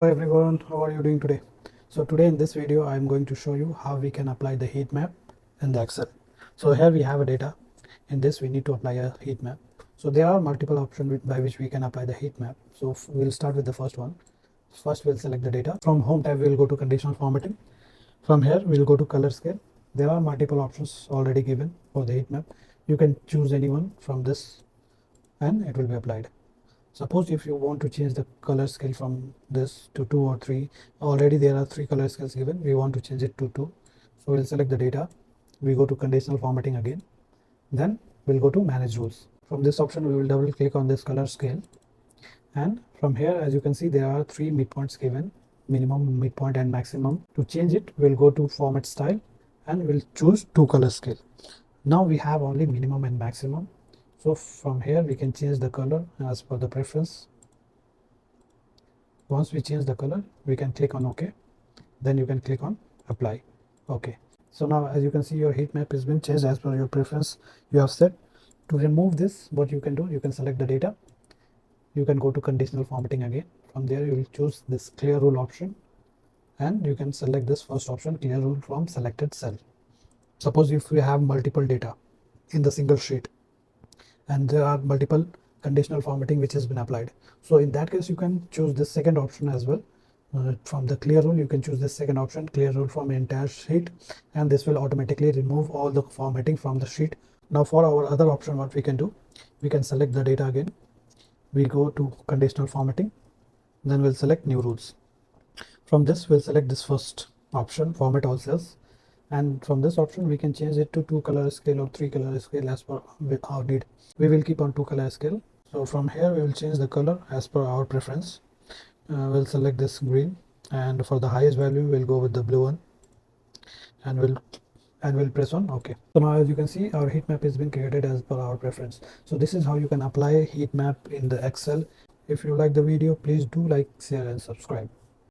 Hello everyone, how are you doing today? So today in this video I am going to show you how we can apply the heat map in the Excel. So here we have a data. In this we need to apply a heat map. So there are multiple options by which we can apply the heat map. So we'll start with the first one. First we'll select the data. From home tab we'll go to conditional formatting. From here we'll go to color scale. There are multiple options already given for the heat map. You can choose any one from this and it will be applied. Suppose if you want to change the color scale from this to 2 or 3, already there are 3 color scales given, we want to change it to 2. So we'll select the data, we go to conditional formatting again, then we'll go to manage rules. From this option we will double click on this color scale, and from here as you can see there are 3 midpoints given, minimum, midpoint and maximum. To change it we'll go to format style and we'll choose 2 color scale. Now we have only minimum and maximum. So from here we can change the color as per the preference. Once we change the color we can click on OK, then you can click on apply. Okay, so now as you can see your heat map has been changed as per your preference you have set. To remove this, what you can do, you can select the data, you can go to conditional formatting again. From there you will choose this clear rule option and you can select this first option, clear rule from selected cell. Suppose if we have multiple data in the single sheet and there are multiple conditional formatting which has been applied, so in that case you can choose this second option as well. From the clear rule you can choose this second option, clear rule from entire sheet, and this will automatically remove all the formatting from the sheet. Now for our other option, what we can do, we can select the data again, we go to conditional formatting, then we'll select new rules. From this we'll select this first option, format all cells, and from this option we can change it to 2 color scale or 3 color scale as per our need. We will keep on 2 color scale. So from here we will change the color as per our preference. We'll select this green, and for the highest value we'll go with the blue one, and we'll press on OK. So now as you can see our heat map has been created as per our preference. So this is how you can apply heat map in the Excel. If you like the video, please do like, share and subscribe.